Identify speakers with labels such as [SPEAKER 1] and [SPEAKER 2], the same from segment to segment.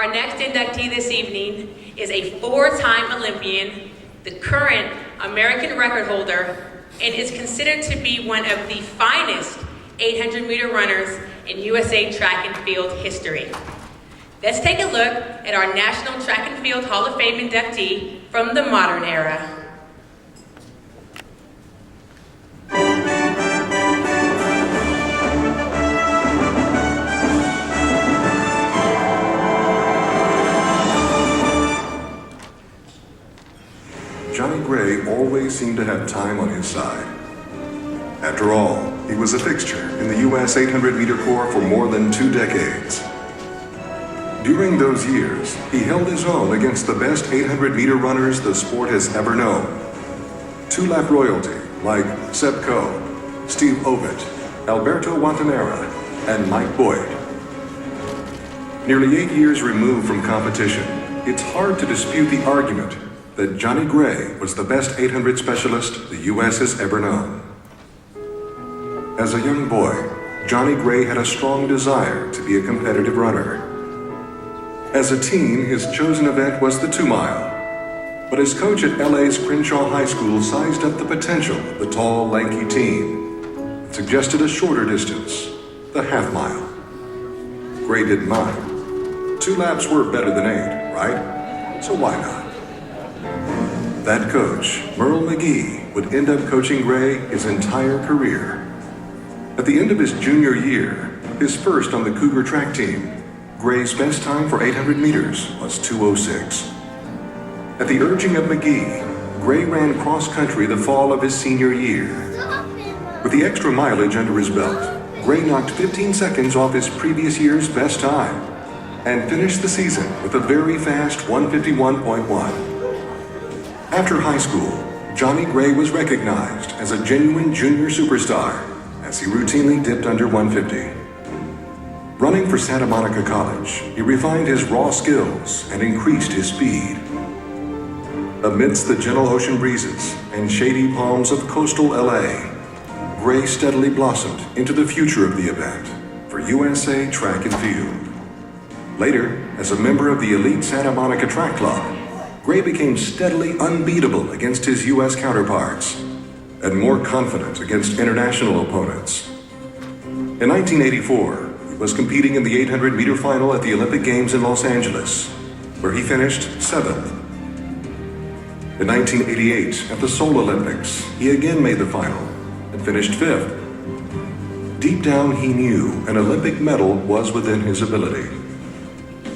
[SPEAKER 1] Our next inductee this evening is a four-time Olympian, the current American record holder, and is considered to be one of the finest 800-meter runners in USA track and field history. Let's take a look at our National Track and Field Hall of Fame inductee from the modern era.
[SPEAKER 2] Johnny Gray always seemed to have time on his side. After all, he was a fixture in the U.S. 800-meter corps for more than 2 decades. During those years, he held his own against the best 800-meter runners the sport has ever known. Two-lap royalty like Seb Coe, Steve Ovett, Alberto Montanera, and Mike Boyd. Nearly 8 years removed from competition, it's hard to dispute the argument that Johnny Gray was the best 800 specialist the U.S. has ever known. As a young boy, Johnny Gray had a strong desire to be a competitive runner. As a teen, his chosen event was the 2-mile, but his coach at LA's Crenshaw High School sized up the potential of the tall, lanky teen and suggested a shorter distance, the half-mile. Gray didn't mind. 2 laps were better than 8, right? So why not? That coach, Merle McGee, would end up coaching Gray his entire career. At the end of his junior year, his first on the Cougar track team, Gray's best time for 800 meters was 2:06. At the urging of McGee, Gray ran cross-country the fall of his senior year. With the extra mileage under his belt, Gray knocked 15 seconds off his previous year's best time and finished the season with a very fast 1:51.1. After high school, Johnny Gray was recognized as a genuine junior superstar as he routinely dipped under 150. Running for Santa Monica College, he refined his raw skills and increased his speed. Amidst the gentle ocean breezes and shady palms of coastal LA, Gray steadily blossomed into the future of the event for USA Track and Field. Later, as a member of the elite Santa Monica Track Club, Gray became steadily unbeatable against his U.S. counterparts and more confident against international opponents. In 1984, he was competing in the 800-meter final at the Olympic Games in Los Angeles, where he finished 7th. In 1988, at the Seoul Olympics, he again made the final and finished 5th. Deep down, he knew an Olympic medal was within his ability.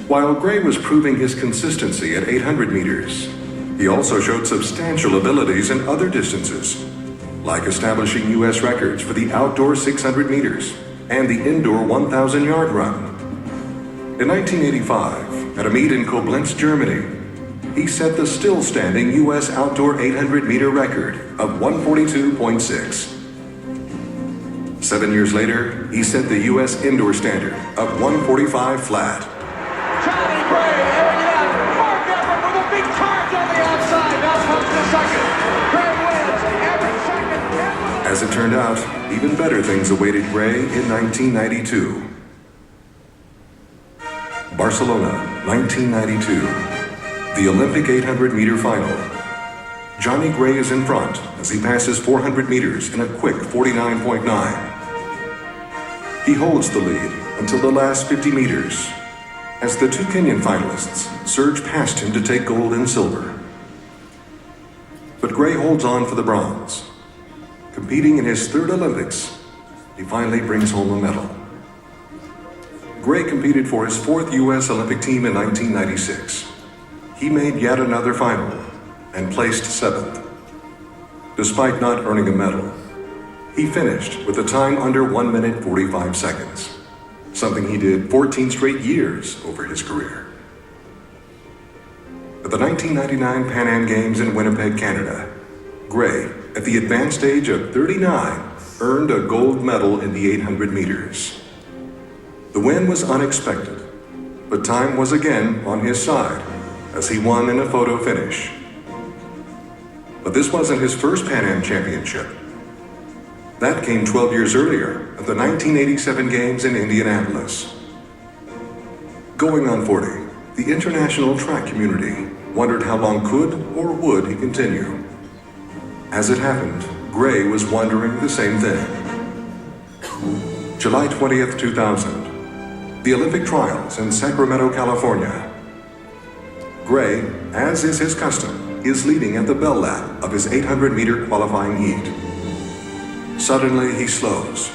[SPEAKER 2] While Gray was proving his consistency at 800 meters, he also showed substantial abilities in other distances, like establishing U.S. records for the outdoor 600 meters and the indoor 1,000-yard run. In 1985, at a meet in Koblenz, Germany, he set the still-standing U.S. outdoor 800-meter record of 142.6. 7 years later, he set the U.S. indoor standard of 145 flat.
[SPEAKER 3] Johnny Gray, again, Mark Everett with a big charge on the outside. Now comes the second. Gray wins every second.
[SPEAKER 2] As it turned out, even better things awaited Gray in 1992. Barcelona, 1992. The Olympic 800-meter final. Johnny Gray is in front as he passes 400 meters in a quick 49.9. He holds the lead until the last 50 meters, as the 2 Kenyan finalists surge past him to take gold and silver. But Gray holds on for the bronze. Competing in his 3rd Olympics, he finally brings home a medal. Gray competed for his 4th U.S. Olympic team in 1996. He made yet another final and placed 7th. Despite not earning a medal, he finished with a time under 1 minute 45 seconds. Something he did 14 straight years over his career. At the 1999 Pan Am Games in Winnipeg, Canada, Gray, at the advanced age of 39, earned a gold medal in the 800 meters. The win was unexpected, but time was again on his side as he won in a photo finish. But this wasn't his first Pan Am championship. That came 12 years earlier at the 1987 Games in Indianapolis. Going on 40, The international track community wondered how long could or would he continue. As it happened, Gray was wondering the same thing. July 20th, 2000, the Olympic trials in Sacramento, California. Gray, as is his custom, is leading at the bell lap of his 800-meter qualifying heat. Suddenly, he slows.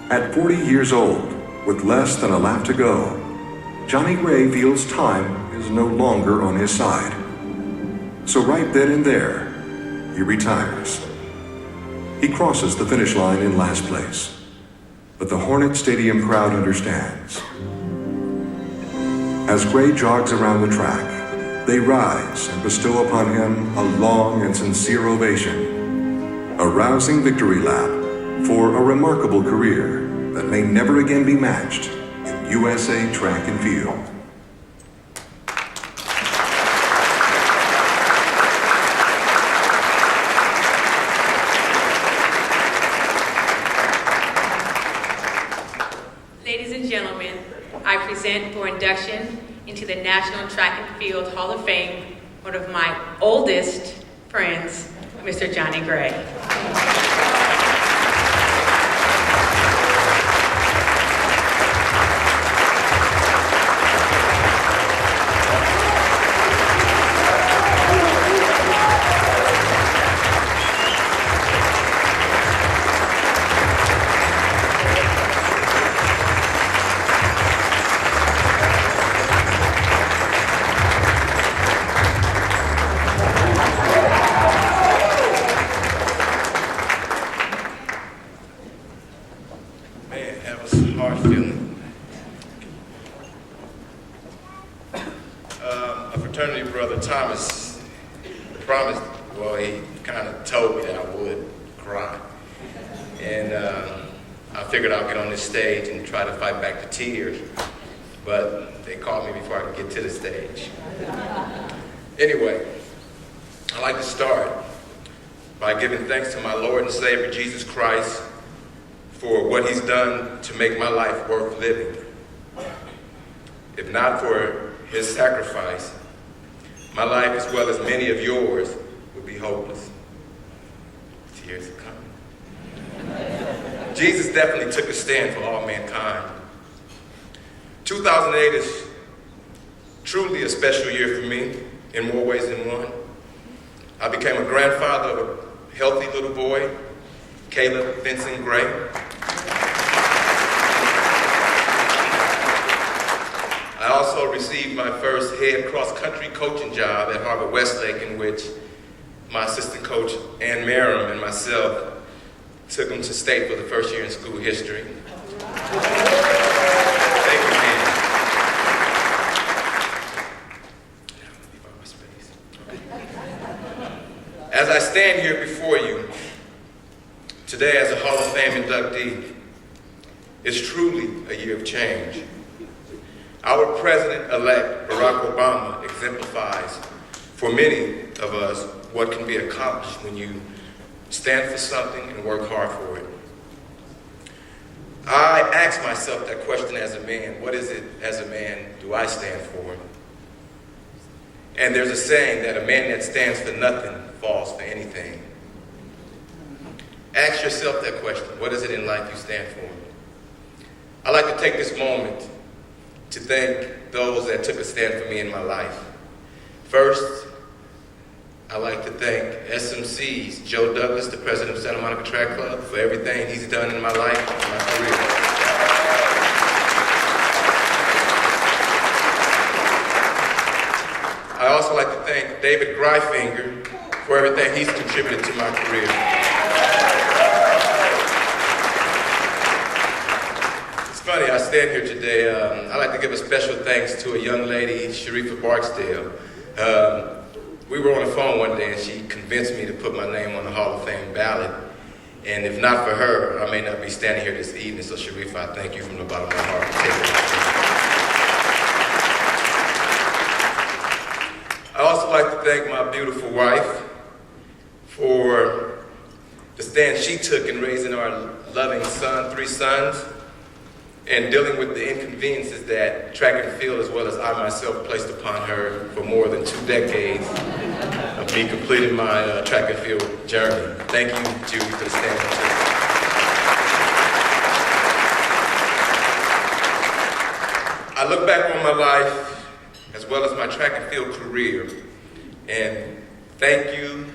[SPEAKER 2] At 40 years old, with less than a lap to go, Johnny Gray feels time is no longer on his side. So right then and there, he retires. He crosses the finish line in last place, but the Hornet Stadium crowd understands. As Gray jogs around the track, they rise and bestow upon him a long and sincere ovation, a rousing victory lap for a remarkable career that may never again be matched in USA track and field.
[SPEAKER 1] Ladies and gentlemen, I present for induction into the National Track and Field Hall of Fame one of my oldest friends, Mr. Johnny Gray.
[SPEAKER 4] Stage and try to fight back the tears, but they called me before I could get to the stage. Anyway, I'd like to start by giving thanks to my Lord and Savior Jesus Christ for what he's done to make my life worth living. If not for his sacrifice, my life, as well as many of yours, would be hopeless. Tears are coming. Jesus definitely took a stand for all mankind. 2008 is truly a special year for me in more ways than one. I became a grandfather of a healthy little boy, Caleb Vincent Gray. I also received my first head cross-country coaching job at Harvard Westlake, in which my assistant coach, Ann Merrim, and myself took him to state for the first year in school history. Thank you, man. As I stand here before you today as a Hall of Fame inductee, it's truly a year of change. Our President-elect, Barack Obama, exemplifies for many of us what can be accomplished when you stand for something and work hard for it. I ask myself that question as a man. What is it, as a man, do I stand for? And there's a saying that a man that stands for nothing falls for anything. Ask yourself that question. What is it in life you stand for? I'd like to take this moment to thank those that took a stand for me in my life. First, I'd like to thank SMC's Joe Douglas, the president of Santa Monica Track Club, for everything he's done in my life and my career. I also like to thank David Greifinger for everything he's contributed to my career. It's funny, I stand here today. I'd like to give a special thanks to a young lady, Sharifa Barksdale. We were on the phone one day and she convinced me to put my name on the Hall of Fame ballot. And if not for her, I may not be standing here this evening. So Sharifa, I thank you from the bottom of my heart for taking it. I also like to thank my beautiful wife for the stand she took in raising our loving son, 3 sons. and dealing with the inconveniences that track and field, as well as I myself, placed upon her for more than 2 decades of me completing my track and field journey. Thank you, Judy, for the standing ovation. I look back on my life, as well as my track and field career, and thank you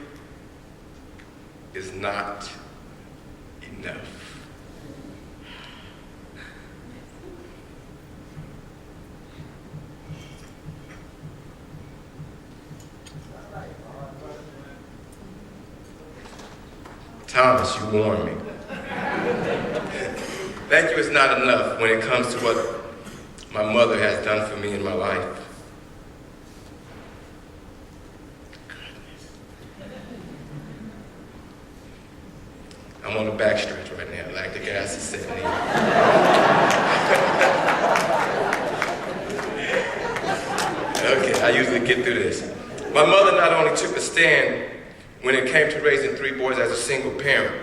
[SPEAKER 4] is not enough. Thomas, you warned me. Thank you is not enough when it comes to what my mother has done for me in my life. I'm on the backstretch right now, like the gas is sitting in. Okay, I usually get through this. My mother not only took a stand when it came to raising 3 boys as a single parent,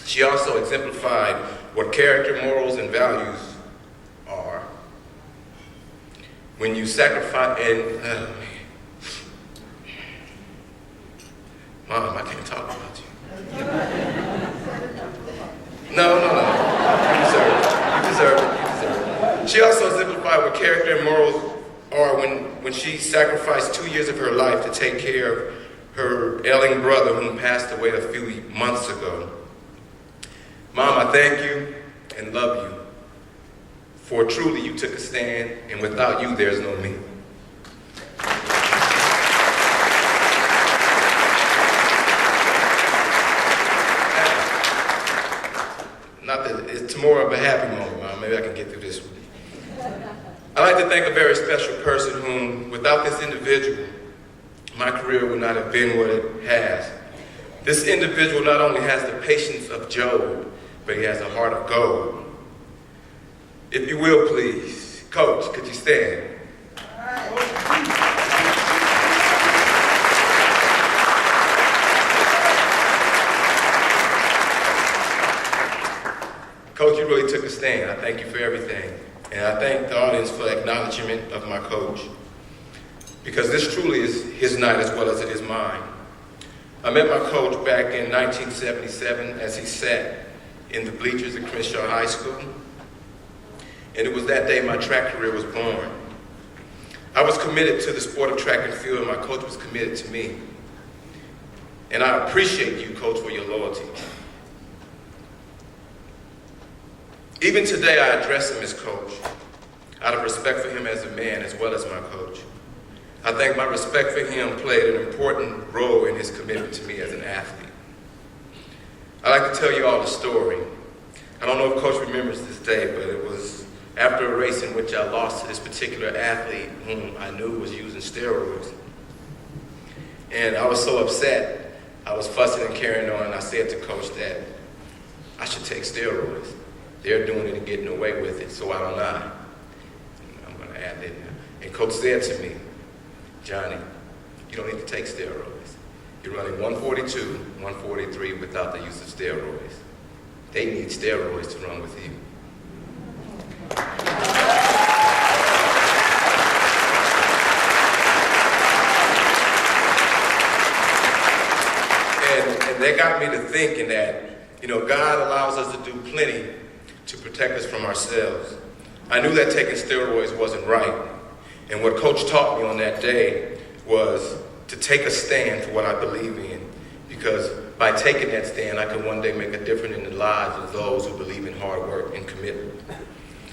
[SPEAKER 4] she also exemplified what character, morals, and values are. When you sacrifice, and Mom, I can't talk about you. No. You deserve it. She also exemplified what character and morals are when she sacrificed 2 years of her life to take care of her ailing brother who passed away a few months ago. Mom, I thank you and love you, for truly you took a stand, and without you, there's no me. Not that it's more of a happy moment, Mom. Maybe I can get through this one. I'd like to thank a very special person whom, without this individual, my career would not have been what it has. This individual not only has the patience of Job, but he has a heart of gold. If you will, please, Coach, could you stand? Coach, you really took a stand. I thank you for everything. And I thank the audience for the acknowledgement of my coach, because this truly is his night as well as it is mine. I met my coach back in 1977 as he sat in the bleachers at Crenshaw High School. And it was that day my track career was born. I was committed to the sport of track and field, and my coach was committed to me. And I appreciate you, Coach, for your loyalty. Even today, I address him as Coach, out of respect for him as a man as well as my coach. I think my respect for him played an important role in his commitment to me as an athlete. I'd like to tell you all a story. I don't know if Coach remembers this day, but it was after a race in which I lost to this particular athlete whom I knew was using steroids. And I was so upset, I was fussing and carrying on, and I said to Coach that I should take steroids. They're doing it and getting away with it, so why don't I? I'm going to add that now. And Coach said to me, Johnny, you don't need to take steroids. You're running 142, 143 without the use of steroids. They need steroids to run with you. And that got me to thinking that, God allows us to do plenty to protect us from ourselves. I knew that taking steroids wasn't right. And what Coach taught me on that day was to take a stand for what I believe in, because by taking that stand, I could one day make a difference in the lives of those who believe in hard work and commitment.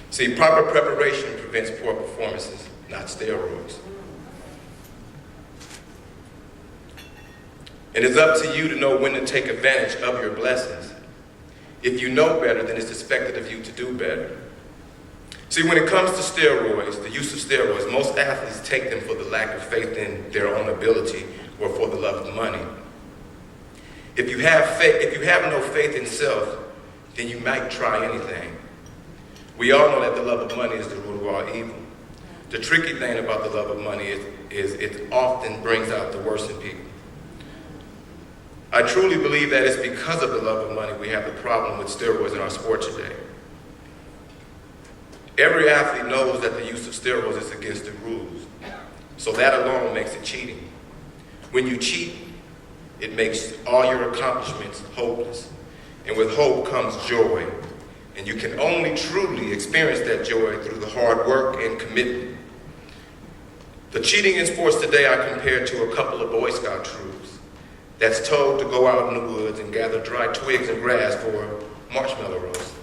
[SPEAKER 4] See, proper preparation prevents poor performances, not steroids. It is up to you to know when to take advantage of your blessings. If you know better, then it's expected of you to do better. See, when it comes to steroids, the use of steroids, most athletes take them for the lack of faith in their own ability or for the love of money. If you have no faith in self, then you might try anything. We all know that the love of money is the root of all evil. The tricky thing about the love of money is it often brings out the worst in people. I truly believe that it's because of the love of money we have the problem with steroids in our sport today. Every athlete knows that the use of steroids is against the rules, so that alone makes it cheating. When you cheat, it makes all your accomplishments hopeless, and with hope comes joy, and you can only truly experience that joy through the hard work and commitment. The cheating in sports today I compare to a couple of Boy Scout troops that's told to go out in the woods and gather dry twigs and grass for marshmallow roast.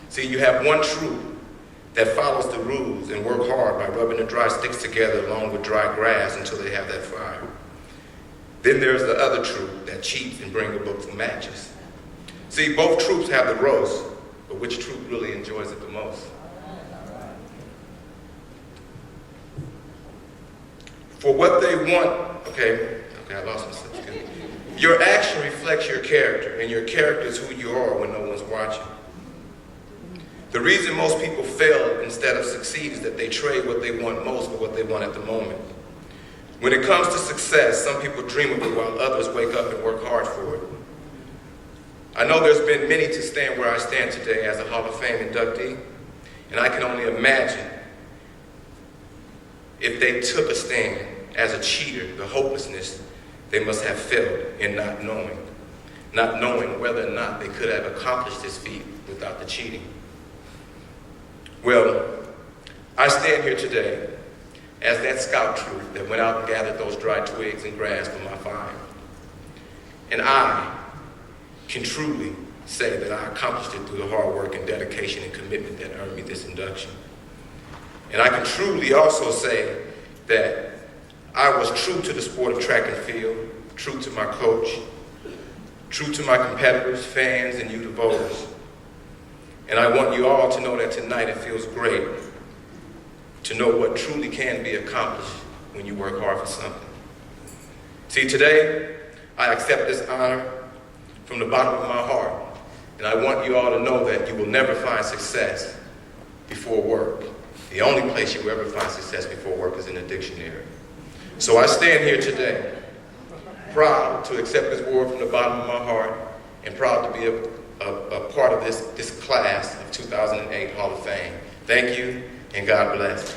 [SPEAKER 4] See, you have one troop that follows the rules and work hard by rubbing the dry sticks together along with dry grass until they have that fire. Then there's the other troop that cheats and brings a book of matches. See, both troops have the roast, but which troop really enjoys it the most? For what they want, okay, I lost myself. Your action reflects your character, and your character is who you are when no one's watching. The reason most people fail instead of succeed is that they trade what they want most for what they want at the moment. When it comes to success, some people dream of it while others wake up and work hard for it. I know there's been many to stand where I stand today as a Hall of Fame inductee, and I can only imagine if they took a stand as a cheater, the hopelessness they must have felt in not knowing whether or not they could have accomplished this feat without the cheating. Well, I stand here today as that scout troop that went out and gathered those dry twigs and grass for my fire. And I can truly say that I accomplished it through the hard work and dedication and commitment that earned me this induction. And I can truly also say that I was true to the sport of track and field, true to my coach, true to my competitors, fans, and you the voters. And I want you all to know that tonight it feels great to know what truly can be accomplished when you work hard for something. See, today, I accept this honor from the bottom of my heart, and I want you all to know that you will never find success before work. The only place you will ever find success before work is in the dictionary. So I stand here today, proud to accept this award from the bottom of my heart, and proud to be a part of this class of 2008 Hall of Fame. Thank you, and God bless.